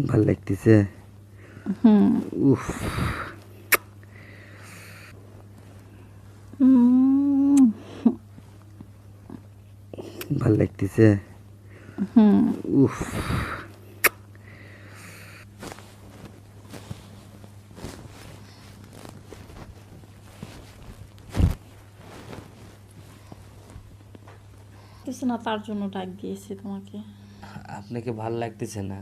ভাল লাগতেছে। উফ, ভাল লাগতেছে। উফ, কিছু না, তার জন্য ডাক দিয়েছি তোমাকে। আপনাকে ভাল লাগতেছে না?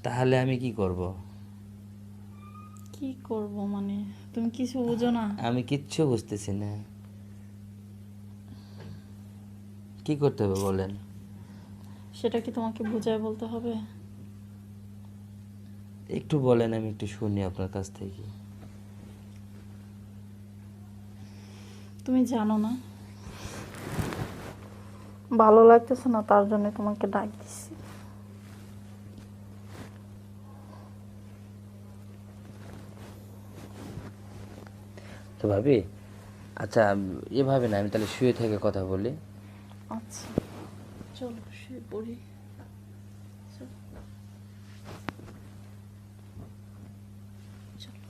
তাহলে আমি কি করব? কি করব মানে, তুমি কিছু বুঝো না? আমি কিচ্ছু বুঝতেছি না। কি করতে হবে বলেন? সেটা কি তোমাকে বুঝায় বলতে হবে? একটু বলেন, আমি একটু শুনি আপনার কাছ থেকে। তুমি জানো না ভালো লাগতেছে না, তার জন্য তোমাকে ডাক দিছি। তো ভাবি, আচ্ছা এভাবে না, আমি তাহলে শুয়ে থেকে কথা বলি। আচ্ছা, চলো শুয়ে পড়ি। চলো, চলো।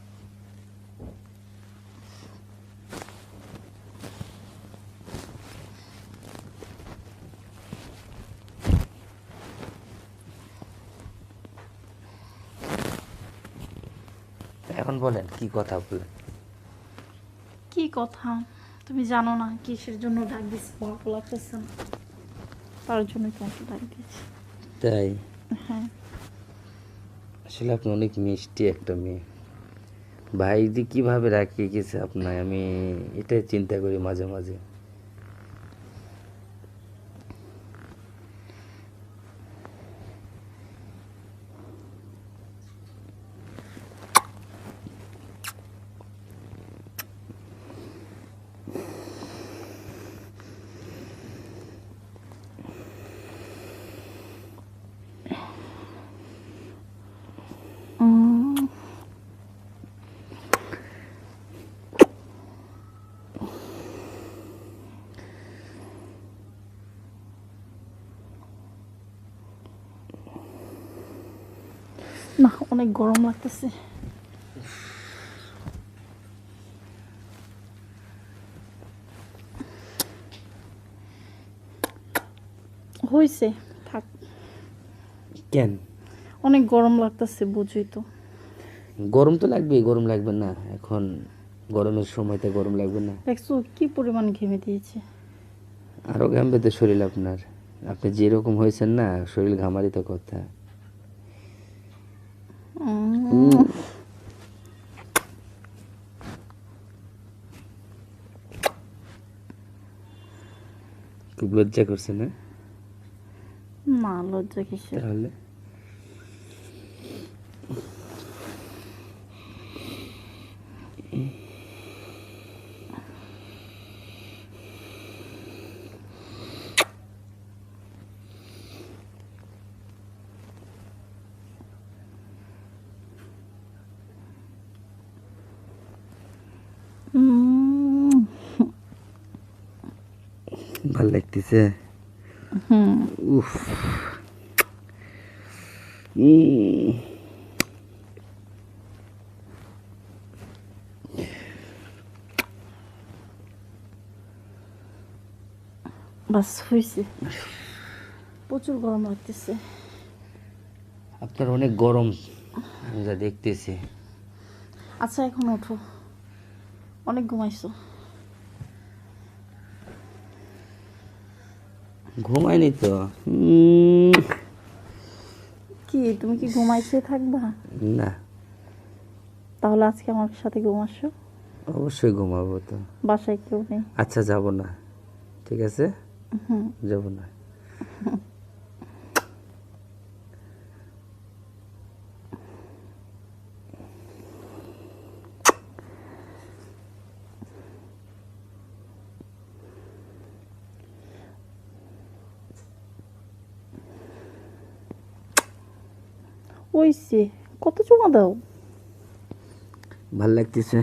এখন বলেন কি কথা বলেন। কি কথা? তুমি জানো না কিসের জন্য ডাক দিছি? ভালো লাগতেছে না, তার জন্য তোমাকে ডাক দিয়েছি। তাই? হ্যাঁ। আসলে আপনি অনেক মিষ্টি একটা মেয়ে। ভাই যে কীভাবে রাখিয়ে গেছে আপনায়, আমি এটাই চিন্তা করি মাঝে মাঝে। না, অনেক গরম লাগতেছে। হয়েছে, থাক। কেন? অনেক গরম লাগতেছে, বুঝই তো। গরম তো লাগবেই, গরম লাগবে না? এখন গরমের সময়তে গরম লাগবে না? দেখছো কি পরিমাণ ঘেমে দিয়েছে। আরও ঘামবে তো শরীর আপনার। আপনি যেরকম হয়েছেন না, শরীর ঘামারই তো কথা। খুব লজ্জা করছে না? না, লজ্জা কিসের? তাহলে ভাল লাগতেছে। উফ, বাস হয়েছে, প্রচুর গরম লাগতেছে। আপনার অনেক গরম, আমি যা দেখতেছি। আচ্ছা, এখন ওঠো, অনেক ঘুমাইছো। ঘুমায়নি তো। কি তুমি কি ঘুমাইছে থাকবা? না, তাহলে আজকে আমার সাথে ঘুমাসো। অবশ্যই ঘুমাবো তো। বাসায় কেউ নেই। আচ্ছা, যাব না, ঠিক আছে, যাব না। ওইসে, কত চুমা দাও। ভাল লাগতেছে।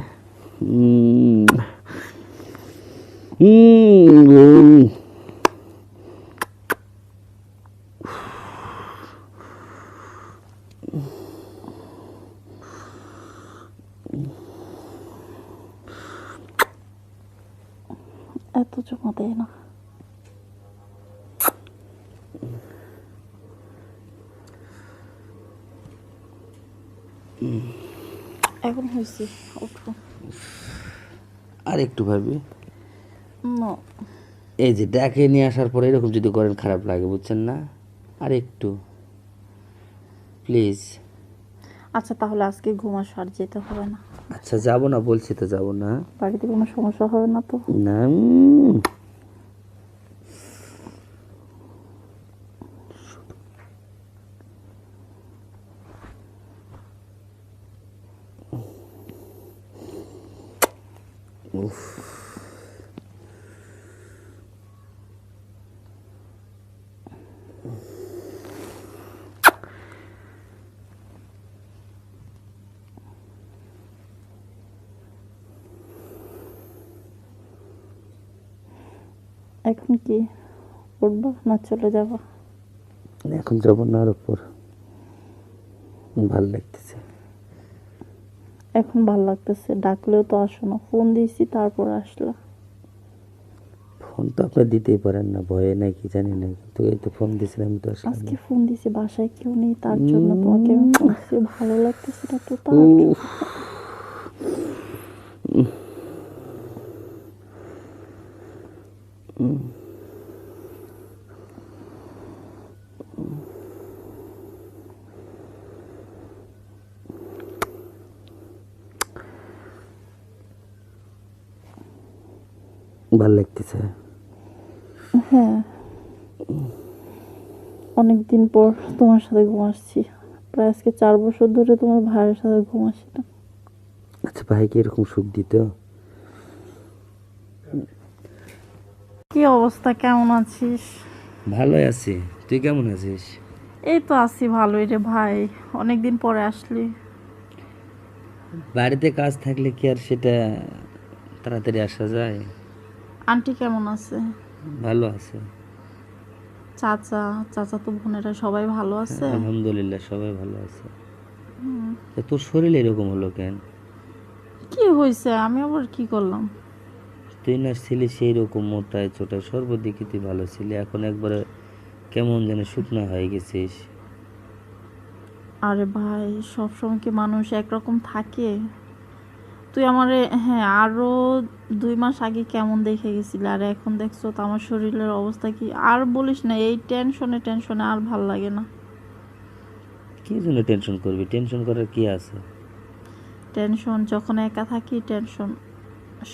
এখন হয়েছে, ওঠো। আর একটু ভাবি, না, এই যে ডাকে নিয়ে আসার পরে এরকম যদি করেন খারাপ লাগে, বুঝছেন না? আর একটু প্লিজ। আচ্ছা তাহলে আজকে ঘুমাস, আর যেতে হবে না। আচ্ছা যাবো না, বলছি তো যাবো না। বাড়িতে কোনো সমস্যা হবে না তো? না উফ, এখন কি উঠবা না চলে যাবা? এখন যাবো না, আর উপর ভাল লাগতেছে। এখন ভাল লাগতেছে, ডাকলেও তো আসো না, ফোন দিয়েছি তারপর আসলা। ফোন তো আপনি দিতেই পারেন না, ভয়ে নাকি জানি না, কিন্তু এই তো ফোন দিয়েছিলাম, আমি তো আসলাম আজকে না। ফোন দিয়েছি, বাসায় কেউ নেই, তার জন্য তোমাকে আমি ফোন দিয়েছি। ভালো লাগতেছে না তো, তার জন্য। উফ, ভাল লাগতেছে। হ্যাঁ, অনেকদিন পর তোমার সাথে ঘুমাচ্ছি। প্রায় আজকে 4 বছর ধরে তোমার ভাইয়ের সাথে ঘুমাচ্ছি না। আচ্ছা ভাই কি এরকম সুখ দিত? কি অবস্থা, কেমন আছিস? ভালোই আছি, তুই কেমন আছিস? এই তো আছি ভালোই রে ভাই, অনেকদিন পরে আসলি। বাড়িতে কাজ থাকলে কি আর সেটা তাড়াতাড়ি আসা যায়? আন্টি কেমন আছে? ভালো আছে, চাচা, চাচা তো বোনেরা সবাই ভালো আছে? আলহামদুলিল্লাহ সবাই ভালো আছে। তা তোর শরীর এরকম হলো কেন? কি হয়েছে, আমি আবার কি করলাম? তুই না ছিলি সেই রকম মোটায় চোটায়, সর্বদিকে তুই ভালো ছিলি, এখন একবারে কেমন যেন শুকনা হয়ে গেছিস। আরে ভাই, সবসময় কি মানুষ একরকম থাকে? তুই আমারে, হ্যাঁ, আরো 2 মাস আগে কেমন দেখে গেছিলি, আর এখন দেখছো তো আমার শরীরের অবস্থা কি। আর বলিস না, এই টেনশনে টেনশনে আর ভাল লাগে না। কি জন্য টেনশন করবি? টেনশন করার কি আছে? টেনশন যখন একা থাকি, টেনশন,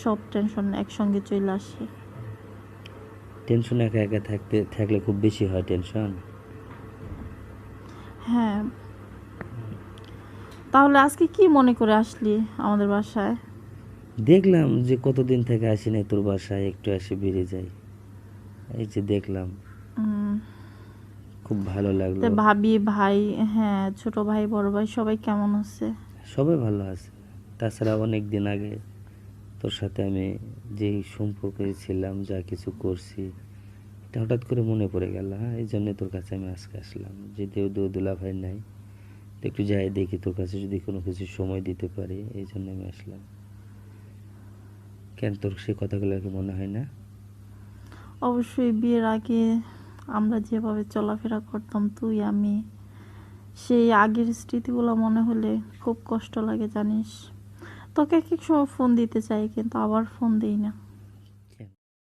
সব টেনশন একসঙ্গে চলে আসে। টেনশন একা একা থাকলে খুব বেশি হয় টেনশন। হ্যাঁ, তাহলে আজকে কি মনে করে আসলি আমাদের বাসায়? দেখলাম যে কতদিন থেকে আসি নাই তোর বাসায়, একটু আসি বেরিয়ে যাই, এই যে দেখলাম, উম, খুব ভালো লাগলো। তে ভাবি, ভাই, হ্যাঁ, ছোট ভাই, বড় ভাই সবাই কেমন আছে? সবাই ভালো আছে। তাছাড়া অনেক দিন আগে তোর সাথে আমি যেই সম্পর্কে ছিলাম, যা কিছু করছি, এটা হঠাৎ করে মনে পড়ে গেল। হ্যাঁ, এই জন্য তোর কাছে আমি আজকে আসলাম, যে দুলা ভাই নাই, তো একটু যাই দেখি তোর কাছে যদি কোনো কিছু সময় দিতে পারি, এই জন্য আমি আসলাম। কেন তোর সেই কথাগুলো কি মনে হয় না? অবশ্যই, বিয়ের আগে আমরা যেভাবে চলাফেরা করতাম তুই আমি, সেই আগের স্মৃতিগুলো মনে হলে খুব কষ্ট লাগে জানিস। তোকে এক এক সময় ফোন দিতে চাই, কিন্তু আবার ফোন দিই না।